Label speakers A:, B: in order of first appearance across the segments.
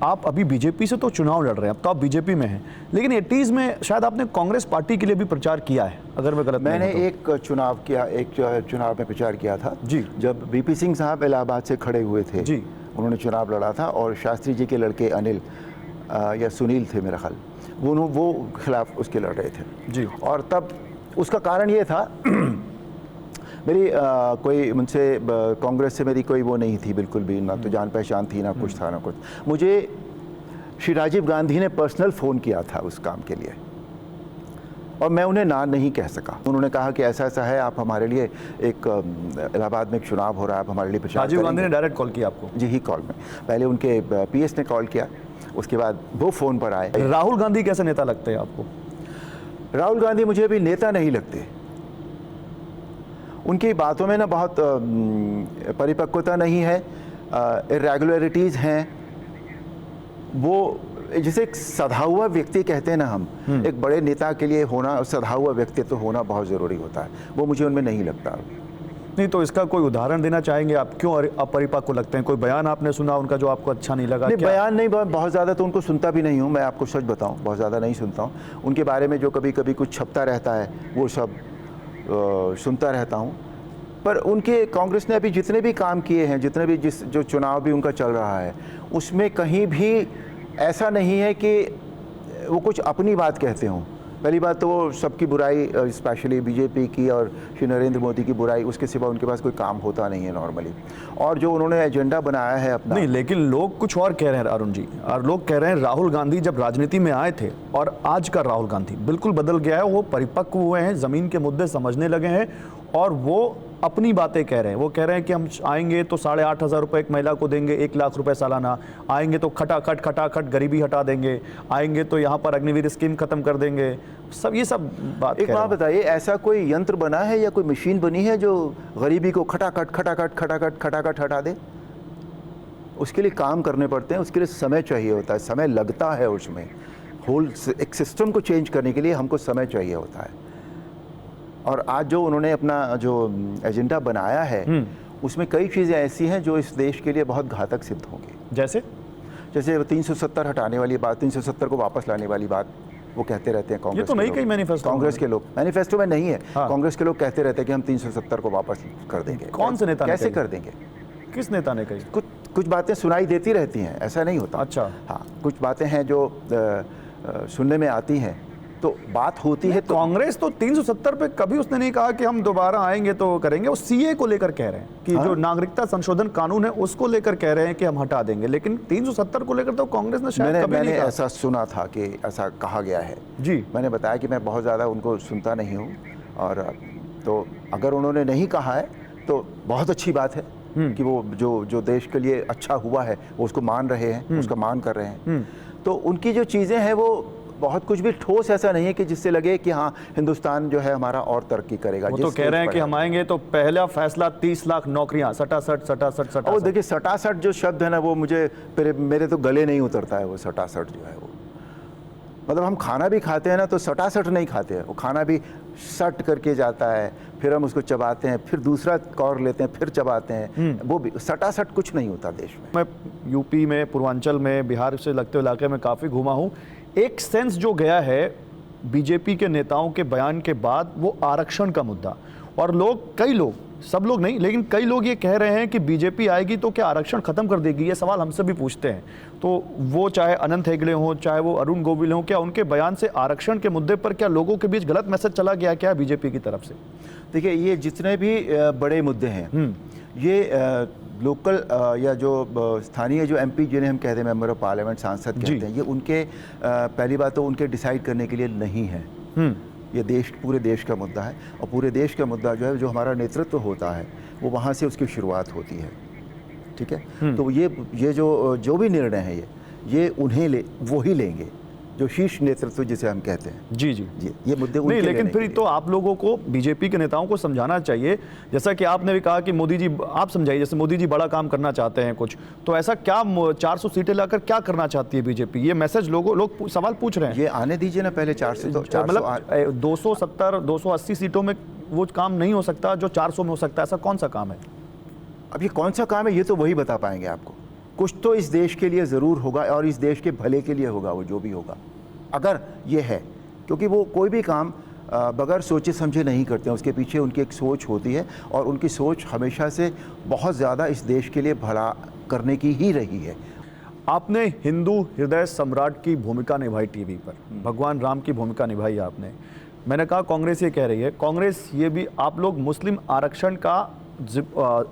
A: आप अभी बीजेपी से तो चुनाव लड़ रहे हैं, अब तो आप बीजेपी में हैं, लेकिन 80s में शायद आपने कांग्रेस पार्टी के लिए भी प्रचार किया है, अगर मैं गलत नहीं हूं तो।
B: मैंने एक चुनाव में प्रचार किया था
A: जी।
B: जब बीपी सिंह साहब इलाहाबाद से खड़े हुए थे
A: जी।
B: उन्होंने चुनाव लड़ा था और शास्त्री जी के लड़के अनिल या सुनील थे मेरा ख्याल, वो खिलाफ उसके लड़ रहे थे
A: जी।
B: और तब उसका कारण ये था मेरी कोई मुझसे कांग्रेस से मेरी कोई वो नहीं थी बिल्कुल भी, ना तो जान पहचान थी, ना कुछ था ना कुछ। मुझे श्री राजीव गांधी ने पर्सनल फ़ोन किया था उस काम के लिए और मैं उन्हें ना नहीं कह सका। उन्होंने कहा कि ऐसा ऐसा है, आप हमारे लिए एक इलाहाबाद में एक चुनाव हो रहा है, आप हमारे लिए प्रचार
A: राजीव
B: करेंगे?
A: गांधी ने डायरेक्ट कॉल किया आपको?
B: जी ही कॉल में, पहले उनके पीएस ने कॉल किया, उसके बाद वो फ़ोन पर आए।
A: राहुल गांधी कैसे नेता लगते हैं आपको?
B: राहुल गांधी मुझे अभी नेता नहीं लगते। उनकी बातों में ना बहुत परिपक्वता नहीं है, इरेगुलरिटीज़ हैं। वो जिसे एक सधा हुआ व्यक्ति कहते हैं ना हम, एक बड़े नेता के लिए होना, सधा हुआ व्यक्तित्व होना बहुत ज़रूरी होता है, वो मुझे उनमें नहीं लगता।
A: नहीं तो इसका कोई उदाहरण देना चाहेंगे आप, क्यों अपरिपक्व लगते हैं? कोई बयान आपने सुना उनका जो आपको अच्छा नहीं लगा?
B: नहीं, बयान नहीं, बहुत ज़्यादा तो उनको सुनता भी नहीं हूँ, मैं आपको सच बताऊँ, बहुत ज़्यादा नहीं सुनता हूँ। उनके बारे में जो कभी कभी कुछ छपता रहता है वो सब सुनता रहता हूँ। पर उनके कांग्रेस ने अभी जितने भी काम किए हैं, जितने भी जो चुनाव भी उनका चल रहा है, उसमें कहीं भी ऐसा नहीं है कि वो कुछ अपनी बात कहते हों। पहली बात तो वो सबकी बुराई, स्पेशली बीजेपी की और श्री नरेंद्र मोदी की बुराई, उसके सिवा उनके पास कोई काम होता नहीं है नॉर्मली। और जो उन्होंने एजेंडा बनाया है अपना,
A: नहीं, लेकिन लोग कुछ और कह रहे हैं अरुण जी, और लोग कह रहे हैं राहुल गांधी जब राजनीति में आए थे और आज का राहुल गांधी बिल्कुल बदल गया है। वो परिपक्व हुए हैं, जमीन के मुद्दे समझने लगे हैं और वो अपनी बातें कह रहे हैं। वो कह रहे हैं कि हम आएंगे तो 8,500 रुपये एक महिला को देंगे, 1 लाख रुपए सालाना, आएंगे तो खटाखट गरीबी हटा देंगे, आएंगे तो यहाँ पर अग्निवीर स्कीम खत्म कर देंगे, सब ये सब बात।
B: एक बात बताइए, ऐसा कोई यंत्र बना है या कोई मशीन बनी है जो गरीबी को खटाखट हटा दे? उसके लिए काम करने पड़ते हैं, उसके लिए समय चाहिए होता है, समय लगता है उसमें। होल एक सिस्टम को चेंज करने के लिए हमको समय चाहिए होता है। और आज जो उन्होंने अपना जो एजेंडा बनाया है उसमें कई चीज़ें ऐसी हैं जो इस देश के लिए बहुत घातक सिद्ध होंगी।
A: जैसे
B: 370 हटाने वाली बात, 370 को वापस लाने वाली बात वो कहते रहते हैं कांग्रेस।
A: ये तो नहीं कही मैनिफेस्टो,
B: कांग्रेस के लोग, मैनिफेस्टो में नहीं है।
A: हाँ।
B: कांग्रेस के लोग कहते रहते हैं कि हम 370 को वापस कर देंगे।
A: कौन से नेता ने
B: कैसे
A: कही?
B: कर देंगे?
A: किस नेता ने कही?
B: कुछ बातें सुनाई देती रहती हैं, ऐसा नहीं होता।
A: अच्छा।
B: हाँ, कुछ बातें हैं जो सुनने में आती हैं, तो बात होती है। तो
A: कांग्रेस तो 370 पे कभी उसने नहीं कहा कि हम दोबारा आएंगे तो करेंगे। वो सीए को लेकर कह रहे हैं कि जो नागरिकता संशोधन कानून है उसको लेकर कह रहे हैं कि हम हटा देंगे, लेकिन 370 को लेकर तो कांग्रेस ने शायद कभी नहीं कहा।
B: ऐसा सुना था कि ऐसा कहा गया है
A: जी।
B: मैंने बताया कि मैं बहुत ज़्यादा उनको सुनता नहीं हूँ, और तो अगर उन्होंने नहीं कहा है तो बहुत अच्छी बात है कि वो जो देश के लिए अच्छा हुआ है वो उसको मान रहे हैं, उसका मान कर रहे हैं। तो उनकी जो चीज़ें हैं वो बहुत कुछ भी ठोस ऐसा नहीं है कि जिससे लगे कि हाँ हिंदुस्तान जो है हमारा और तरक्की करेगा।
A: वो तो कह रहे हैं कि हम आएंगे तो पहला फैसला 30 लाख नौकरियां, सटासट।
B: और देखिए सटासट जो शब्द है ना वो मेरे तो गले नहीं उतरता है। वो सटासट जो है वो मतलब हम खाना भी खाते हैं ना तो सटासट नहीं खाते हैं, वो खाना भी सट करके जाता है, फिर हम उसको चबाते हैं, फिर दूसरा कौर लेते हैं, फिर चबाते हैं। वो भी सटासट कुछ नहीं होता देश में।
A: मैं यूपी में, पूर्वांचल में, बिहार से लगते इलाके में काफ़ी घूमा हूँ। एक सेंस जो गया है बीजेपी के नेताओं के बयान के बाद वो आरक्षण का मुद्दा, और कई लोग, सब लोग नहीं लेकिन कई लोग ये कह रहे हैं कि बीजेपी आएगी तो क्या आरक्षण खत्म कर देगी। ये सवाल हमसे भी पूछते हैं। तो वो चाहे अनंत हेगड़े हों, चाहे वो अरुण गोविल हों, क्या उनके बयान से आरक्षण के मुद्दे पर क्या लोगों के बीच गलत मैसेज चला गया क्या बीजेपी की तरफ से?
B: देखिए, ये जितने भी बड़े मुद्दे हैं, ये लोकल या जो स्थानीय जो एमपी जिन्हें हम कहते हैं मेंबर ऑफ पार्लियामेंट, सांसद कहते हैं, ये उनके पहली बात तो उनके डिसाइड करने के लिए नहीं है। ये पूरे देश का मुद्दा है, और पूरे देश का मुद्दा जो है, जो हमारा नेतृत्व होता है वो वहाँ से उसकी शुरुआत होती है। ठीक है, तो ये जो भी निर्णय है ये उन्हें वो ही लेंगे जो शीर्ष नेतृत्व जिसे हम कहते हैं।
A: जी,
B: ये मुद्दे उनके
A: नहीं, लेकिन फिर तो आप लोगों को, बीजेपी के नेताओं को समझाना चाहिए। जैसा कि आपने भी कहा कि मोदी जी, आप समझाइए, जैसे मोदी जी बड़ा काम करना चाहते हैं कुछ, तो ऐसा क्या 400 सीटें लाकर क्या करना चाहती है बीजेपी? ये मैसेज लोग सवाल पूछ रहे हैं।
B: ये आने दीजिए ना पहले 400,
A: मतलब 270 280 सीटों में वो काम नहीं हो सकता जो 400 में हो सकता है। ऐसा कौन सा काम है?
B: अब ये कौन सा काम है ये तो वही बता पाएंगे आपको। कुछ तो इस देश के लिए ज़रूर होगा और इस देश के भले के लिए होगा, वो जो भी होगा, अगर ये है। क्योंकि वो कोई भी काम बगैर सोचे समझे नहीं करते हैं, उसके पीछे उनकी एक सोच होती है और उनकी सोच हमेशा से बहुत ज़्यादा इस देश के लिए भला करने की ही रही है।
A: आपने हिंदू हृदय सम्राट की भूमिका निभाई टीवी पर, भगवान राम की भूमिका निभाई आपने। मैंने कहा कांग्रेस ये कह रही है, कांग्रेस ये भी, आप लोग मुस्लिम आरक्षण का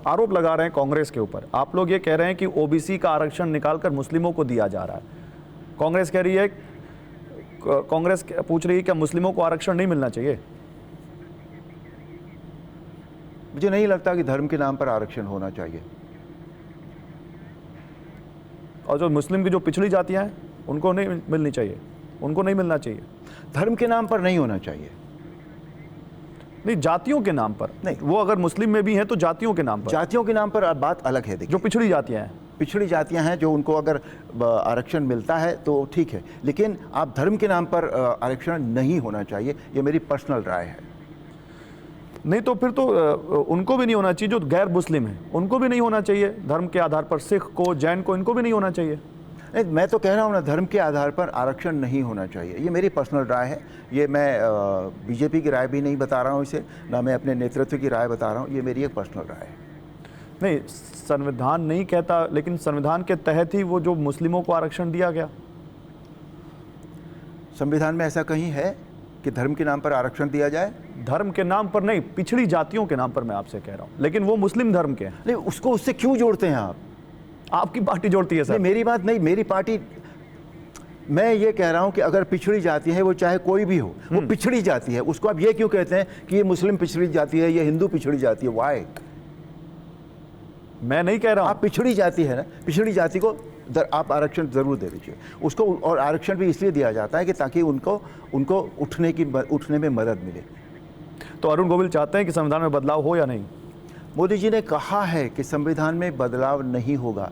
A: आरोप लगा रहे हैं कांग्रेस के ऊपर। आप लोग ये कह रहे हैं कि ओबीसी का आरक्षण निकालकर मुस्लिमों को दिया जा रहा है। कांग्रेस कह रही है, कांग्रेस पूछ रही है कि मुस्लिमों को आरक्षण नहीं मिलना चाहिए।
B: मुझे नहीं लगता कि धर्म के नाम पर आरक्षण होना चाहिए।
A: और जो मुस्लिम की जो पिछड़ी जातियां हैं उनको नहीं मिलनी चाहिए, उनको नहीं मिलना चाहिए।
B: धर्म के नाम पर नहीं होना चाहिए,
A: नहीं, जातियों के नाम पर
B: नहीं।
A: वो अगर मुस्लिम में भी हैं तो जातियों के नाम पर,
B: जातियों के नाम पर बात अलग है। देखिए,
A: जो पिछड़ी जातियां हैं,
B: पिछड़ी जातियां हैं, जो उनको अगर आरक्षण मिलता है तो ठीक है, लेकिन आप धर्म के नाम पर आरक्षण नहीं होना चाहिए, ये मेरी पर्सनल राय है।
A: नहीं तो फिर तो उनको भी नहीं होना चाहिए, जो गैर मुस्लिम हैं उनको भी नहीं होना चाहिए धर्म के आधार पर। सिख को, जैन को, इनको भी नहीं होना चाहिए।
B: नहीं, मैं तो कह रहा हूँ ना, धर्म के आधार पर आरक्षण नहीं होना चाहिए, ये मेरी पर्सनल राय है। ये मैं बीजेपी की राय भी नहीं बता रहा हूँ इसे, ना मैं अपने नेतृत्व की राय बता रहा हूँ, ये मेरी एक पर्सनल राय है।
A: नहीं, संविधान नहीं कहता, लेकिन संविधान के तहत ही वो जो मुस्लिमों को आरक्षण दिया गया।
B: संविधान में ऐसा कहीं है कि धर्म के नाम पर आरक्षण दिया जाए?
A: धर्म के नाम पर नहीं, पिछड़ी जातियों के नाम पर मैं आपसे कह रहा हूँ, लेकिन वो मुस्लिम धर्म के हैं।
B: नहीं, उसको उससे क्यों जोड़ते हैं आप?
A: आपकी पार्टी जोड़ती है सर।
B: नहीं, मेरी बात नहीं, मेरी पार्टी, मैं ये कह रहा हूं कि अगर पिछड़ी जाति है, वो चाहे कोई भी हो, वो पिछड़ी जाति है, उसको आप ये क्यों कहते हैं कि ये मुस्लिम पिछड़ी जाति है, ये हिंदू पिछड़ी जाति है? वाई?
A: मैं नहीं कह रहा हूं।
B: आप पिछड़ी जाति है ना, पिछड़ी जाति को आप आरक्षण जरूर दे दीजिए उसको। और आरक्षण भी इसलिए दिया जाता है कि ताकि उनको उठने में मदद मिले।
A: तो अरुण गोविल चाहते हैं कि संविधान में बदलाव हो या नहीं?
B: मोदी जी ने कहा है कि संविधान में बदलाव नहीं होगा,